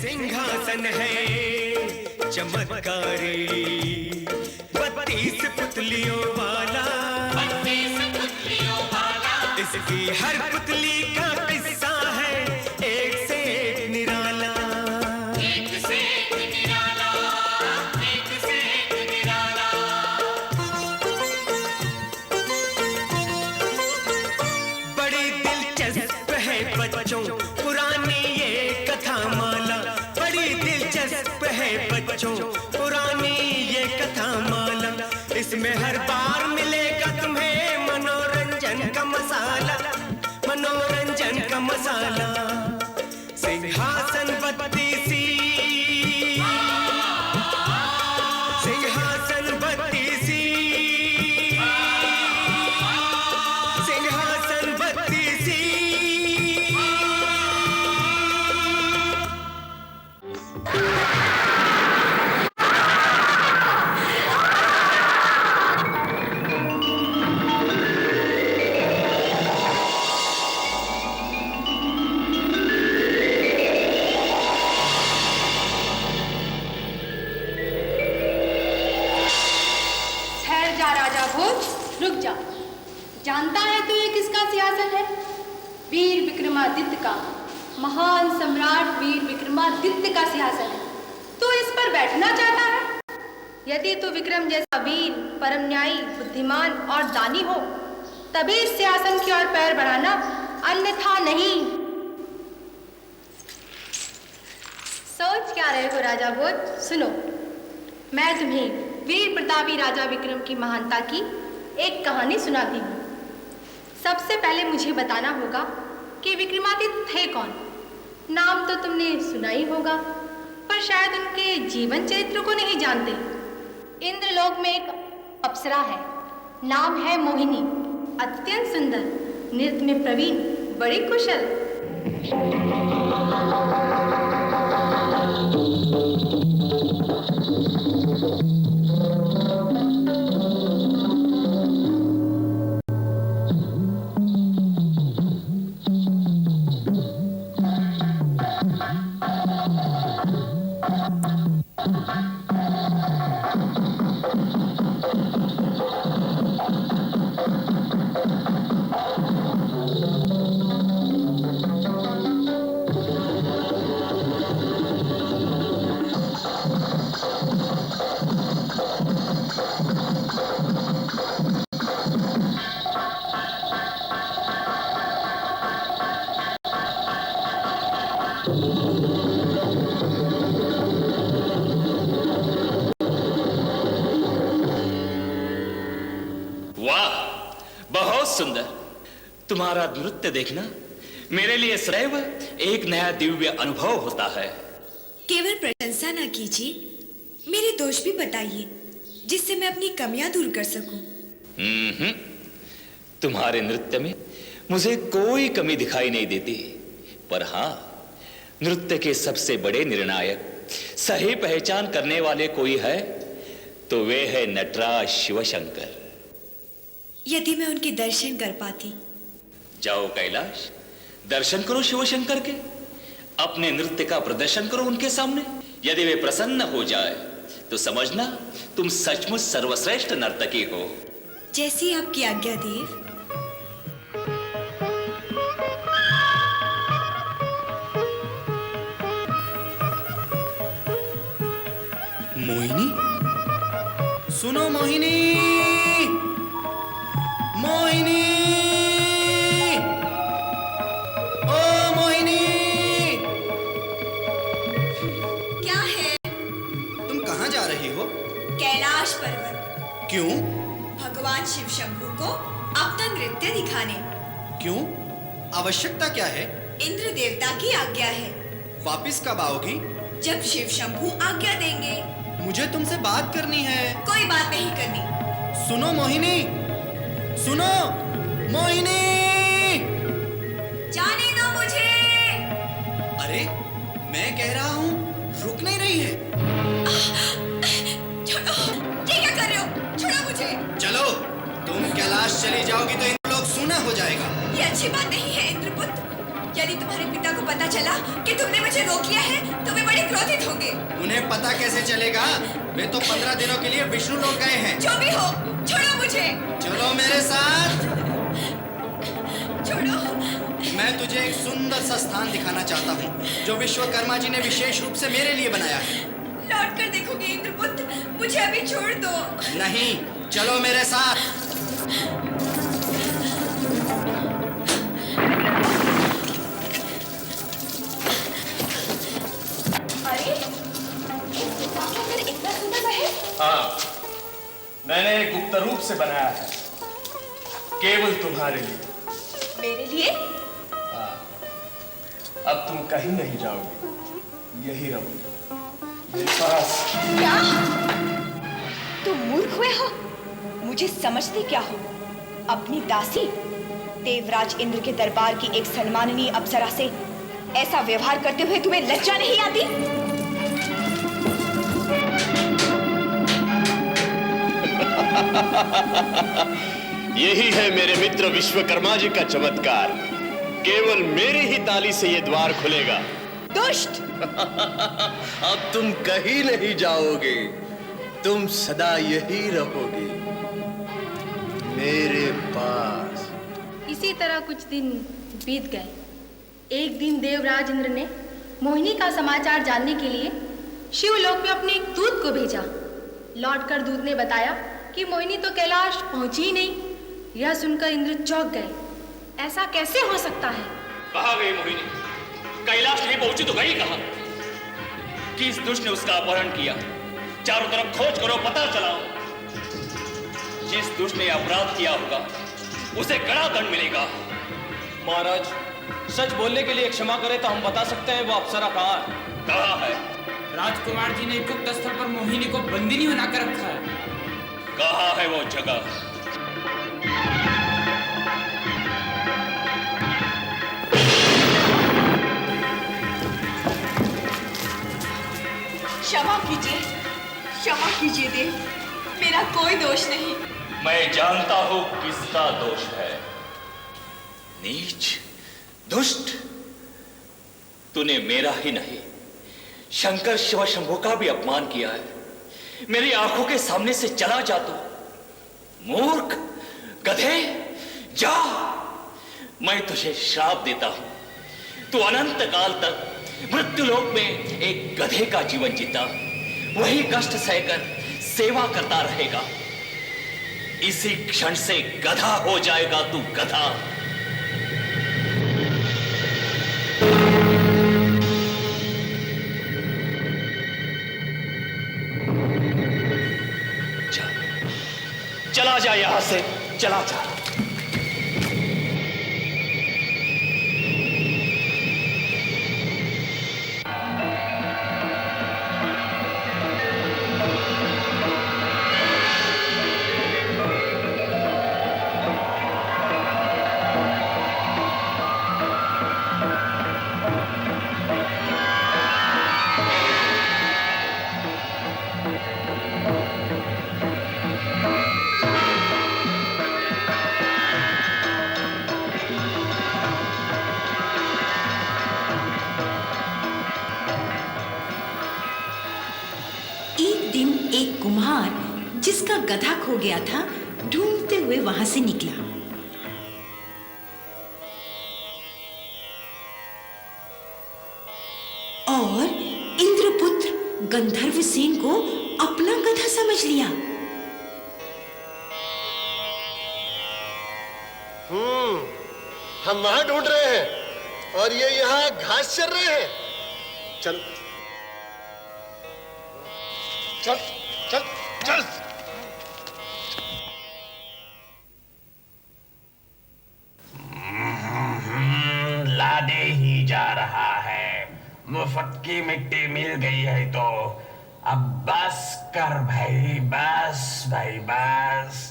सिंहासन है चमत्कारी, 32 पुतलियों वाला, इसकी हर पुतली का किस्सा है एक से एक निराला, एक से एक निराला, एक से एक निराला। बड़ी दिलचस्प है बच्चों पुरानी ये कथा माला, बड़ी दिलचस्प है बच्चों पुरानी ये कथा माला। इसमें हर बार मिलेगा तुम्हें मनोरंजन का मसाला, मनोरंजन का मसाला। सिंहासन 32, सिंहासन 32, सिंहासन 32। रुक जा। जानता है तू ये किसका सिंहासन है? वीर विक्रमादित्य का, महान सम्राट वीर विक्रमादित्य का सिंहासन है। तू इस पर बैठना चाहता है? यदि तू विक्रम जैसा वीर, परम न्यायी, बुद्धिमान और दानी हो तभी इस सिंहासन की ओर पैर बढ़ाना, अन्यथा नहीं। सोच क्या रहे हो राजा भोज? सुनो, मैं तुम्हें वीर प्रतापी राजा विक्रम की महानता की एक कहानी सुनाती हूँ। सबसे पहले मुझे बताना होगा कि विक्रमादित्य थे कौन। नाम तो तुमने सुना ही होगा, पर शायद उनके जीवन चरित्र को नहीं जानते। इंद्रलोक में एक अप्सरा है, नाम है मोहिनी। अत्यंत सुंदर, नृत्य में प्रवीण, बड़ी कुशल। सुंदर, तुम्हारा नृत्य देखना मेरे लिए सदैव एक नया दिव्य अनुभव होता है। केवल प्रशंसा ना कीजिए, मेरे दोष भी बताइए जिससे मैं अपनी कमियां दूर कर सकूं। तुम्हारे नृत्य में मुझे कोई कमी दिखाई नहीं देती, पर हाँ, नृत्य के सबसे बड़े निर्णायक, सही पहचान करने वाले कोई है तो वे है नटराज शिवशंकर। यदि मैं उनके दर्शन कर पाती। जाओ कैलाश, दर्शन करो शिवशंकर के, अपने नृत्य का प्रदर्शन करो उनके सामने। यदि वे प्रसन्न हो जाए तो समझना तुम सचमुच सर्वश्रेष्ठ नर्तकी हो। जैसी आपकी आज्ञा देव। मोहिनी, सुनो मोहिनी, मोहिनी, ओ मोहिनी। क्या है? तुम कहाँ जा रही हो? कैलाश पर्वत। क्यों? भगवान शिव शंभू को अपना नृत्य दिखाने। क्यों? आवश्यकता क्या है? इंद्र देवता की आज्ञा है। वापिस कब आओगी? जब शिव शंभू आज्ञा देंगे। मुझे तुमसे बात करनी है। कोई बात नहीं करनी। सुनो मोहिनी, सुनो मोहिनी। जाने दो मुझे। अरे मैं कह रहा हूँ, रुक नहीं रही है। छोड़ो, ये क्या कर रहे हो? छोड़ो मुझे। चलो, तुम कैलाश चली जाओगी तो इन लोग सूना हो जाएगा। ये अच्छी बात नहीं है इंद्रपुत्र। यदि तुम्हारे पिता को पता चला कि तुमने मुझे रोक लिया है तो वे बड़े क्रोधित होंगे। उन्हें पता कैसे चलेगा? वे तो 15 दिनों के लिए विष्णु लोक गए हैं। जो भी हो, छोड़ो मुझे। चलो मेरे साथ। छोड़ो। मैं तुझे एक सुंदर सा स्थान दिखाना चाहता हूँ जो विश्वकर्मा जी ने विशेष रूप से मेरे लिए बनाया है। लौट कर देखोगे इंद्रपुत्र, मुझे अभी छोड़ दो। नहीं, चलो मेरे साथ। अरे, इस किताब का अंदर इतना सुंदर महल। हाँ, मैंने एक गुप्त रूप से बनाया है, केवल तुम्हारे लिए। मेरे लिए? हाँ, अब तुम कहीं नहीं जाओगे, यही रहोगे मेरे पास। क्या? तुम मूर्ख हुए हो? मुझे समझते क्या हो? अपनी दासी देवराज इंद्र के दरबार की एक सम्माननीय अप्सरा से ऐसा व्यवहार करते हुए तुम्हें लज्जा नहीं आती? यही है मेरे मित्र विश्वकर्मा जी का चमत्कार। केवल मेरी ही ताली से ये द्वार खुलेगा। दुष्ट! अब तुम कहीं नहीं जाओगे, तुम सदा यही रहोगे मेरे पास। इसी तरह कुछ दिन बीत गए। एक दिन देवराज इंद्र ने मोहिनी का समाचार जानने के लिए शिवलोक में अपने एक दूत को भेजा। लौटकर दूत ने बताया कि मोहिनी तो कैलाश पहुंची ही नहीं। यह सुनकर इंद्र चौंक गए। ऐसा कैसे हो सकता है? कहाँ गई मोहिनी? कैलाश नहीं पहुंची तो गई कहाँ? किस दुष्ट ने उसका अपहरण किया? चारों तरफ खोज करो, पता चलाओ। जिस दुष्ट ने अपराध किया होगा उसे कड़ा दंड मिलेगा। महाराज, सच बोलने के लिए क्षमा करें तो हम बता सकते हैं वो अप्सरा कहाँ है। कहाँ है? राजकुमार जी ने गुप्त स्थल पर मोहिनी को बंदिनी बनाकर रखा है। कहाँ है वो जगह? क्षमा कीजिए देव, मेरा कोई दोष नहीं। मैं जानता हूं किसका दोष है। नीच, दुष्ट, तूने मेरा ही नहीं शंकर शिव शंभू का भी अपमान किया है। मेरी आंखों के सामने से चला जा तू। मूर्ख, गधे, जा। मैं तुझे श्राप देता हूं। तू अनंत काल तक मृत्युलोक में एक गधे का जीवन जीता, वही कष्ट सहकर सेवा करता रहेगा। इसी क्षण से गधा हो जाएगा तू, गधा। चला जा यहां से, चला जा। जिसका गधा खो गया था, ढूंढते हुए वहां से निकला। और इंद्रपुत्र गंधर्वसेन को अपना गधा समझ लिया। हम वहां ढूंढ रहे हैं और ये यहाँ घास चर रहे हैं। चल चल चल चल। लादे ही जा रहा है। मुफ्त की मिट्टी मिल गई है तो अब बस कर भाई, बस भाई बस।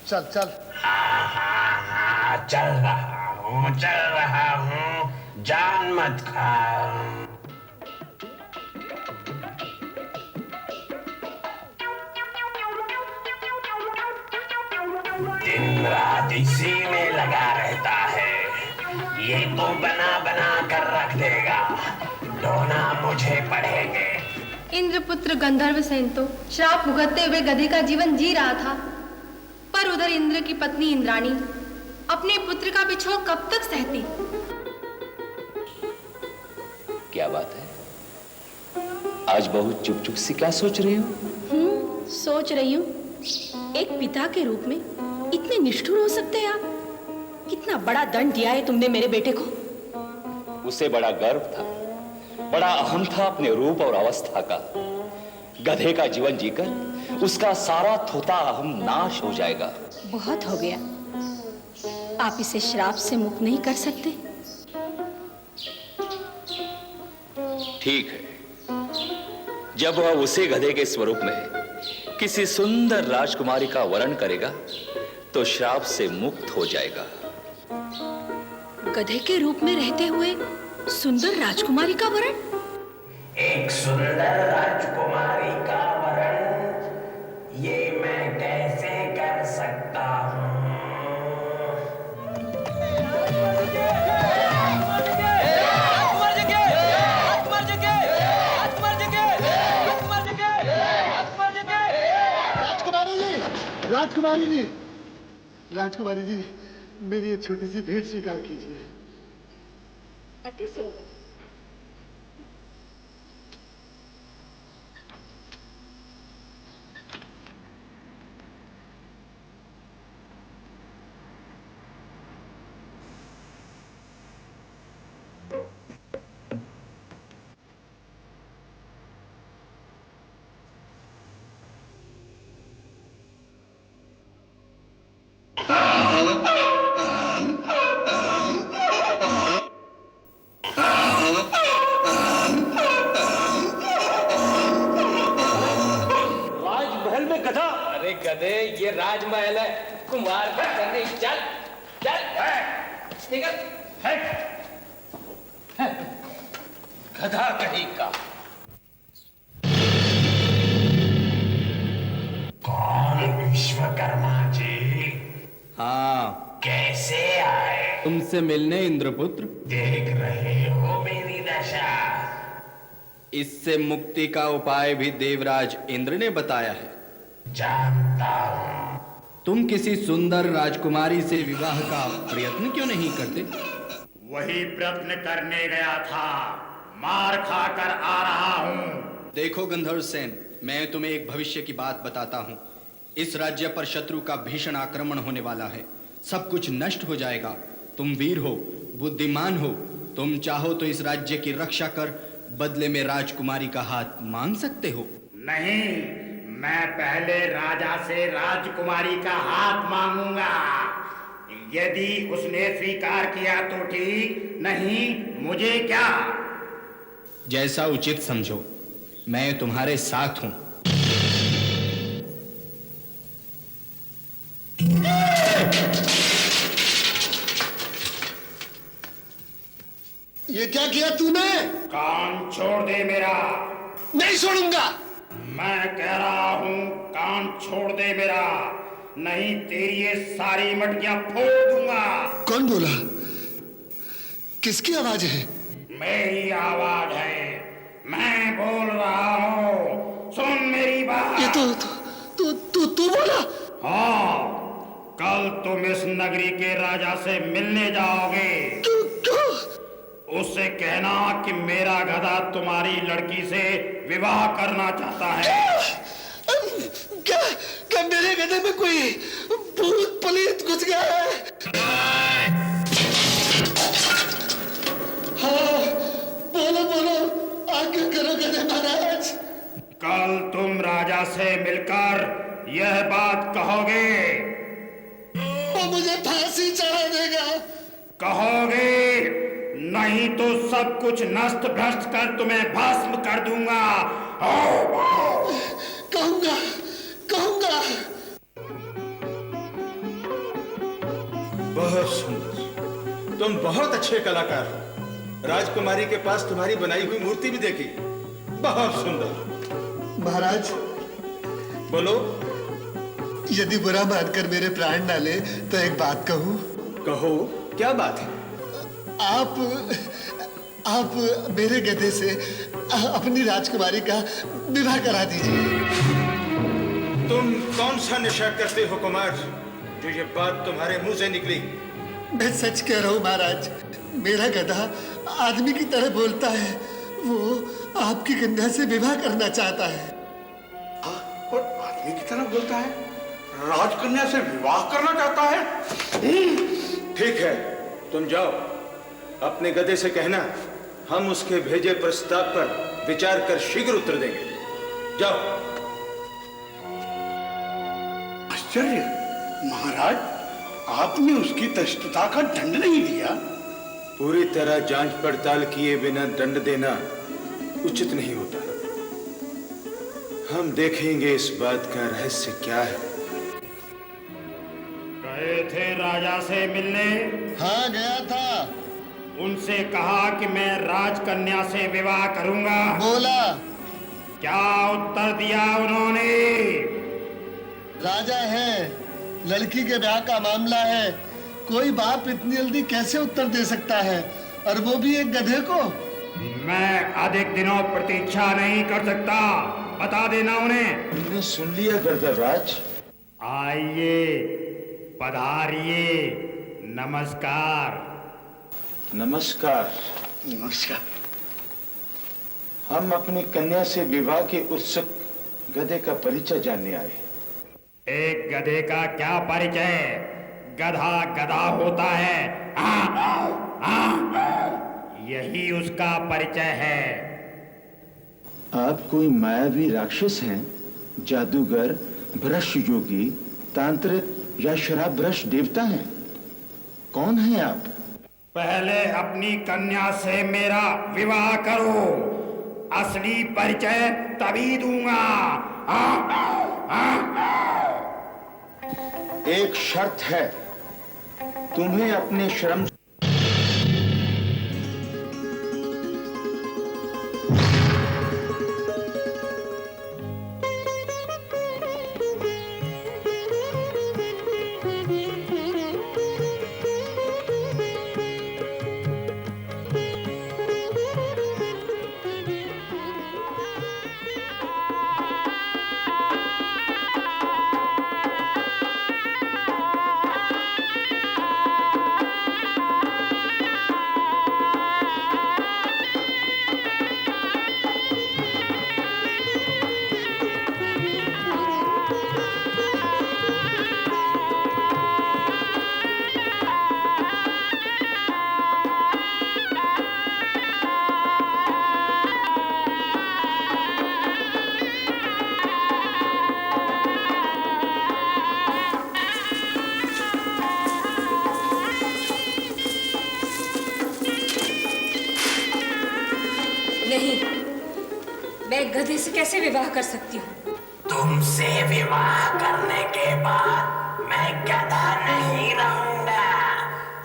चल चल। चल रहा हूँ, जान मत खा। दिन रात इसी में लगा रहता है। ये तो बना बना कर रख देगा, ढोना मुझे पड़ेंगे। इंद्रपुत्र गंधर्वसेन तो श्राप भुगतते हुए गधे का जीवन जी रहा था, पर उधर इंद्र की पत्नी इंद्राणी अपने पुत्र का बिछोह कब तक सहती? क्या बात है, आज बहुत चुप चुप सी क्या सोच रही हो? सोच रही हूँ, एक पिता के रूप में इतने निष्ठुर हो सकते हैं आप? कितना बड़ा दंड दिया है तुमने मेरे बेटे को। उसे बड़ा गर्व था, बड़ा अहम था अपने रूप और अवस्था का। गधे का जीवन जीकर उसका सारा थोथा अहम नाश हो जाएगा। बहुत हो गया, आप इसे श्राप से मुक्त नहीं कर सकते? ठीक है, जब वह उसी गधे के स्वरूप में किसी सुंदर राजकुमारी का वरण करेगा तो श्राप से मुक्त हो जाएगा। गधे के रूप में रहते हुए सुंदर राजकुमारी का वरण? एक सुंदर राजकुमारी का वरण ये मैं कैसे कर सकता हूँ? राजकुमारी जी, राजकुमारी जी, मेरी एक छोटी सी भेंट स्वीकार कीजिए। गधे, ये राजमहल है, कुमार का करने। चल चल निकल। गधा कहीं का। कौन विश्वकर्मा जी? हाँ, कैसे आए? तुमसे मिलने इंद्रपुत्र। देख रहे हो मेरी दशा? इससे मुक्ति का उपाय भी देवराज इंद्र ने बताया है। जानता हूं। तुम किसी सुंदर राजकुमारी से विवाह का प्रयत्न क्यों नहीं करते? वही प्रयत्न करने गया था, मार खाकर आ रहा हूं। देखो गंधर्वसेन, मैं तुम्हें एक भविष्य की बात बताता हूं। इस राज्य पर शत्रु का भीषण आक्रमण होने वाला है। सब कुछ नष्ट हो जाएगा। तुम वीर हो, बुद्धिमान हो, तुम चाहो तो इस राज्य की रक्षा कर बदले में राजकुमारी का हाथ मांग सकते हो। नहीं, मैं पहले राजा से राजकुमारी का हाथ मांगूंगा। यदि उसने स्वीकार किया तो ठीक, नहीं मुझे क्या। जैसा उचित समझो, मैं तुम्हारे साथ हूं। ये क्या किया तूने? कान छोड़ दे मेरा। नहीं छोड़ूंगा। मैं कह रहा हूं कान छोड़ दे मेरा, नहीं तेरी ये सारी मटकियां फोड़ दूंगा। कौन बोला? किसकी आवाज है? मेरी आवाज है, मैं बोल रहा हूं, सुन मेरी बात। ये तू बोला? हाँ, कल तुम इस नगरी के राजा से मिलने जाओगे। क्यों? उससे कहना कि मेरा गधा तुम्हारी लड़की से विवाह करना चाहता है। क्या मेरे गधे में कोई भूत पलीत घुस गया है? हाँ, बोलो, आज्ञा करो गधे महाराज। कल तुम राजा से मिलकर यह बात कहोगे। वो मुझे फांसी चढ़ा देगा। कहोगे, नहीं तो सब कुछ नष्ट भ्रष्ट कर तुम्हें भस्म कर दूंगा। कहूंगा। बहुत सुंदर, तुम बहुत अच्छे कलाकार हो। राजकुमारी के पास तुम्हारी बनाई हुई मूर्ति भी देखी, बहुत सुंदर। महाराज, बोलो। यदि बुरा मानकर मेरे प्राण ना ले तो एक बात कहूं। कहो, क्या बात है? आप मेरे गधे से अपनी राजकुमारी का विवाह करा दीजिए। तुम कौन सा नशा करते हो कुमार, जो ये बात तुम्हारे मुंह से निकली? मैं सच कह रहा हूँ महाराज, मेरा गधा आदमी की तरह बोलता है। वो आपकी कन्या से विवाह करना चाहता है। और आदमी की तरह बोलता है? राजकन्या से विवाह करना चाहता है? ठीक है, तुम जाओ, अपने गधे से कहना हम उसके भेजे प्रस्ताव पर विचार कर शीघ्र उत्तर देंगे। जाओ। आश्चर्य महाराज, आपने उसकी धृष्टता का दंड नहीं दिया? पूरी तरह जांच पड़ताल किए बिना दंड देना उचित नहीं होता। हम देखेंगे इस बात का रहस्य क्या है। गए थे राजा से मिलने? हाँ, गया था। उनसे कहा कि मैं राजकन्या से विवाह करूंगा। बोला। क्या उत्तर दिया उन्होंने? राजा है, लड़की के ब्याह का मामला है, कोई बाप इतनी जल्दी कैसे उत्तर दे सकता है, और वो भी एक गधे को? मैं अधिक दिनों प्रतीक्षा नहीं कर सकता, बता देना उन्हें। तुमने सुन लिया गर्दराज? आइए, पधारिए, नमस्कार। नमस्कार। नमस्कार। हम अपनी कन्या से विवाह के उत्सुक गधे का परिचय जानने आए। एक गधे का क्या परिचय? गधा गधा होता है। यही उसका परिचय है। आप कोई मायावी राक्षस हैं, जादूगर, भ्रष्ट योगी, तांत्रिक या शराब भ्रष्ट देवता हैं? कौन हैं आप? पहले अपनी कन्या से मेरा विवाह करो, असली परिचय तभी दूंगा। एक शर्त है, तुम्हें अपने शर्म नहीं, मैं गधे से कैसे विवाह कर सकती हूँ? तुमसे विवाह करने के बाद मैं गधा नहीं रहूंगा,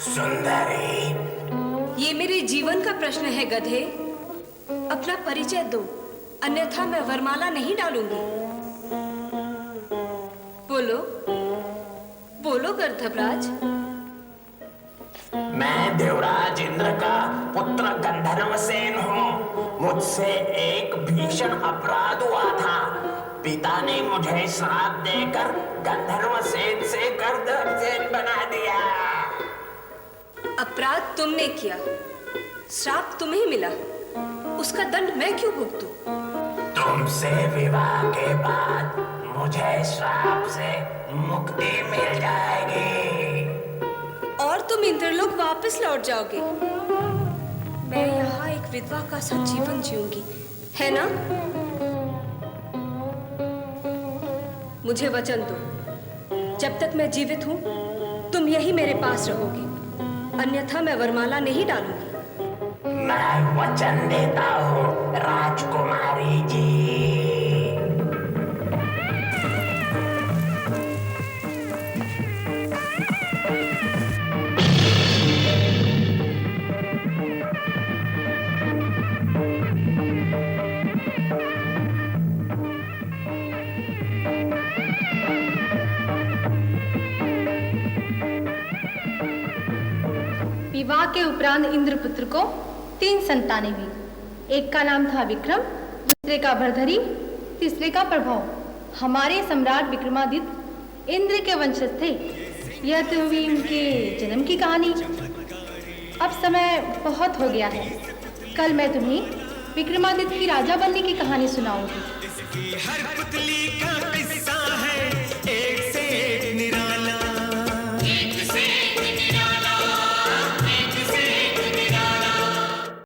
सुंदरी। ये मेरे जीवन का प्रश्न है गधे। अपना परिचय दो, अन्यथा मैं वरमाला नहीं डालूंगी। बोलो, बोलो गर्दभराज। मैं देवराज इंद्र का पुत्र गंधर्वसेन हूँ। मुझसे एक भीषण अपराध हुआ था। पिता ने मुझे श्राप देकर गंधर्वसेन से गर्दभसेन बना दिया। अपराध तुमने किया, श्राप तुम्हें मिला, उसका दंड मैं क्यों भुगतूं? तुमसे विवाह के बाद मुझे श्राप से मुक्ति मिल जाएगी और तुम इंद्रलोक वापस लौट जाओगे। मैं यहाँ एक विधवा का सा जीवन जीऊंगी, है ना? मुझे वचन दो, जब तक मैं जीवित हूँ तुम यही मेरे पास रहोगे, अन्यथा मैं वरमाला नहीं डालूंगी। मैं वचन देता हूँ राजकुमारी जी। विवाह के उपरांत इंद्रपुत्र को 3 संतानें हुई। एक का नाम था विक्रम, दूसरे का भरधरी, तीसरे का प्रभाव। हमारे सम्राट विक्रमादित्य इंद्र के वंशज थे। यह तो हुई उनके जन्म की कहानी। अब समय बहुत हो गया है। कल मैं तुम्हें विक्रमादित्य की राजा बनने की कहानी सुनाऊंगी। हर पुतली का